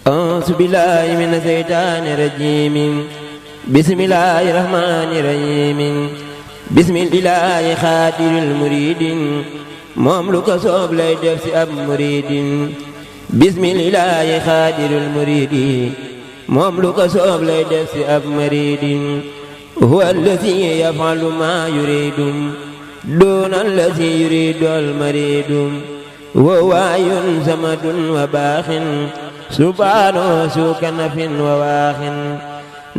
أعوذ بالله من الشيطان الرجيم بسم الله الرحمن الرحيم بسم الله خاطر المريد moom lu ko soob lay def ci ab murid bismillahi xaadirul muridi moom lu ko soob lay def ci ab murid huwa allazi yafalu ma yuridu duna allazi yuridu al maridu wa waayun samadun wa baaxin subhaanahu su kanafin wa waaxin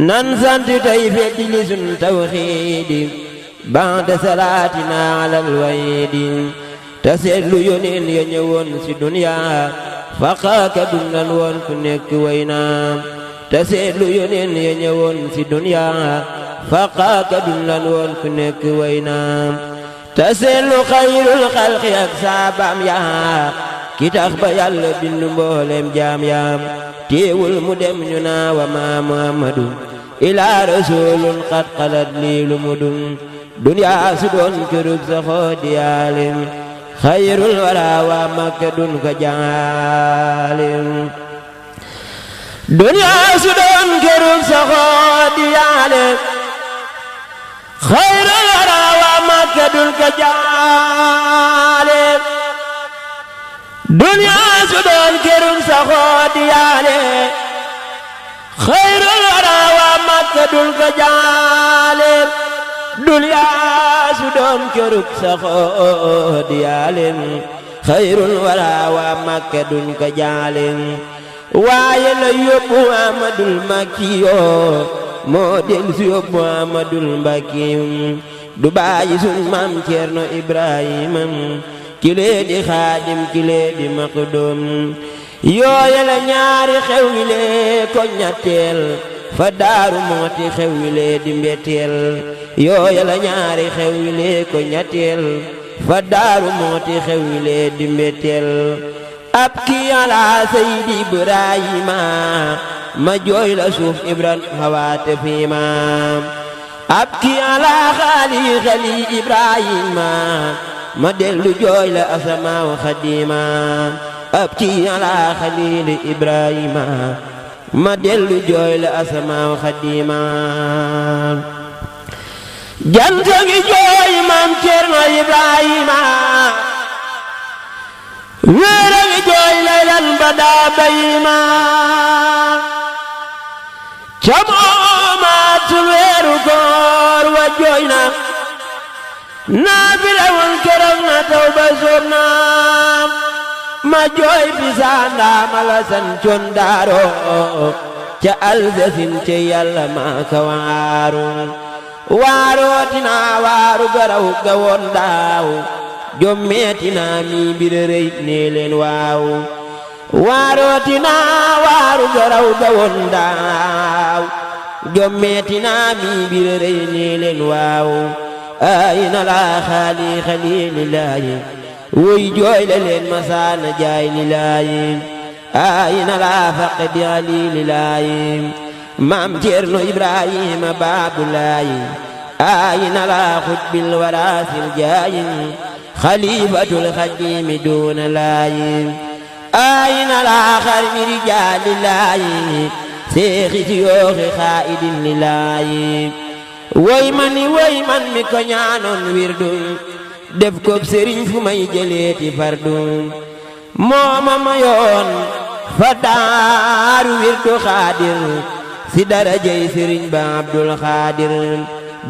nan sant tey feddi li sun tawxiidi ba'da salaatina alal waydi te seetlu yoneen ya ñëwoon ci dunya faqaaka dundan woon ku nekk way na te seetlu yoneen ya ñëwoon ci dunya faqaaka dundan woon ku nekk way na te seetlu xayrul xalqi ak saabaam ya ki tax ba yàlla bindu mboolem jaam yaam teewul mu dem ñu naa wa ma muhammadu ilaa rasulun qad xalat lii lu mu dun dunya su doon kërug sa xoodi yaalim xayrul wara waa makka dun ko jaalim dunya su doon kërug sa xoodi yaalim xayrul wara waa makka dun ko jaalim dunya su doon kërug sa xoodi yaalim xayrul wara waa makka dun ko jaalim dunya su doon kërug sa xoodi yaalim xayrul wara waa makka dun ko jaalim waaye la yóbbu amadul makkiyo moo del si yóbbu amadul mbakkiyo du bàyyi sun maam Ceerno Ibrahima kilee di xaadim kilee di maqdum yooye la ñaari xew wi lee ko ñetteel fa daaru mooti xew wi lee di mbetteel yooye la ñaari xew wi lee ko ñetteel fa daaru mooti xew wi lee di mbetteel ab kii ala saydi Ibrahima ma jooy la suuf ibran hawaate fiima ab kii ala xaali Ibrahima ma dellu jooy la asamaaw xadima ab kii ala xaliili Ibrahima ma dellu jooy la asamaaw xadima janta ngi jooy maam Ceerno Ibrahima weera ngi jooy laylan ba daa bayima ca moomatul weeru koor wa jooy na naafila woon keroog na taw ba soob na ma jooy bisaan daama la sancoon daaro ca alsasin ca yàlla maa ka waaru waarootina waaru garaw ga woon daaw jommeetina mi mbir rëy nee leen waaw waarootina waaru garaw ga woon daaw jommeetina mi mbir rëy nee leen waaw ayna laa xaali xaliilillaahi woy jooy la leen masaana jaay lillaahi ayna laa faqdi xaliilillaahi maam Ceerno Ibrahima baabulaahi ayna laa xutbil waraasil jaayi xaliifatul xadiimi duuna laayi ayna laa xarmi rijaalillaahi seexi siyooxi xaa'idin lillaahi woy man mi ko ñaanoon wirdu def ko sëriñ fu may jëleeti fardu mooma mayoon fa daaru wirdu xaadir si darajay sëriñ ba Abdul Xaadir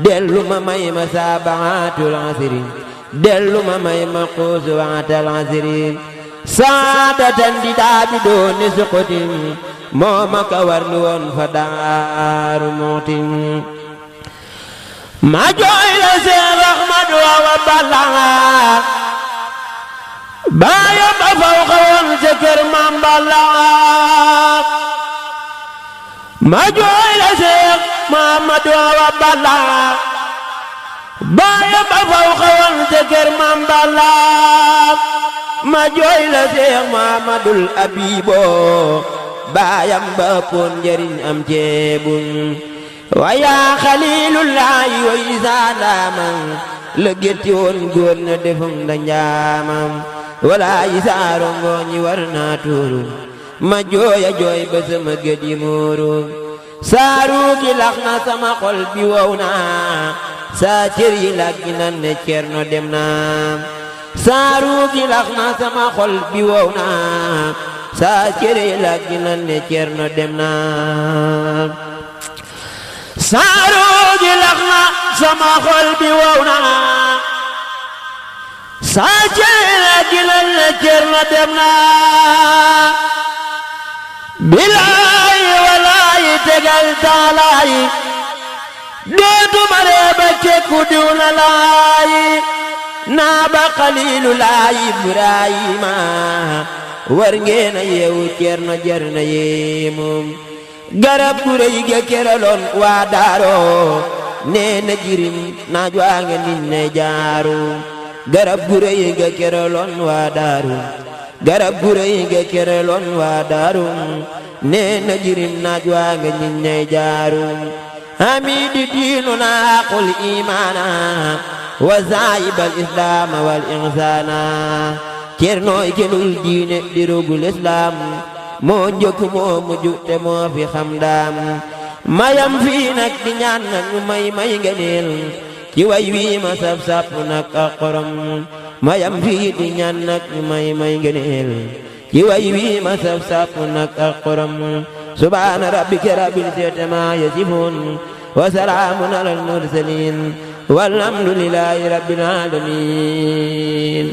dellu ma may ma saabaatul asri dellu ma may ma xuusuwaatal asri saadatan di daabi dooni suqutin mooma ka warlu woon fa daaru muutin ma jooy la Seex Ahmadu wa Balla baayam ba faw xawoon ca kër Maam Balla ma jooy la Seex Ahmadu wa Balla baayam ba faw xawoon ca kër Maam Balla ma jooy la Seex Muhammadul Abibo baayam ba poon njariñ am ceebun wayaa xaliilullaahi wa isaa ndaamam la gétti woon góor na defum da njaamam wala isaa rongo ñi war naa tuuru ma jooya jooy ba sama gët yi muuru saaru gi lax na sama xol bi wow na saa cër yi làggi nan ne Cerno dem na saaru gi lax na sama xol bi wow na saa cër yi làggi nan ne Cerno dem na saaru gi lax na sama xol bi wow na saa cër yi làggi nan ne Cerno dem na bilaay walaay tegal taalaay dootuma reeba cekku diw na laay naa ba xaliilu laay Ibrahima war ngeen a yeewu Cerno jar na yéemu garab gu rëy ga keraloon waa daaro nee na jirim naaj waa nga nit ne jaaru garab gu rëy ga keraloon waa daaru garab gu rëy ga keraloon waa daaru nee na jirim naaj waa nga nit ne jaaru hamidi diinuna aqul imaana wa zaayibal islaama wal insaana Cernoy kenul diine di rogul islaam moo njëkk moo mujj te moo fi xam daam mayam fii nag di ñaan nag ñu may ngëneel ci way wi ma saf sap nag ak xorom mayam fii di ñaan nag ñu may ngëneel ci way wi ma saf sap nag ak xorom subhaana rabbika rabbil izzati ammaa yasifuun wa salaamun alal mursaliin walhamdulillaahi rabbil aalamiin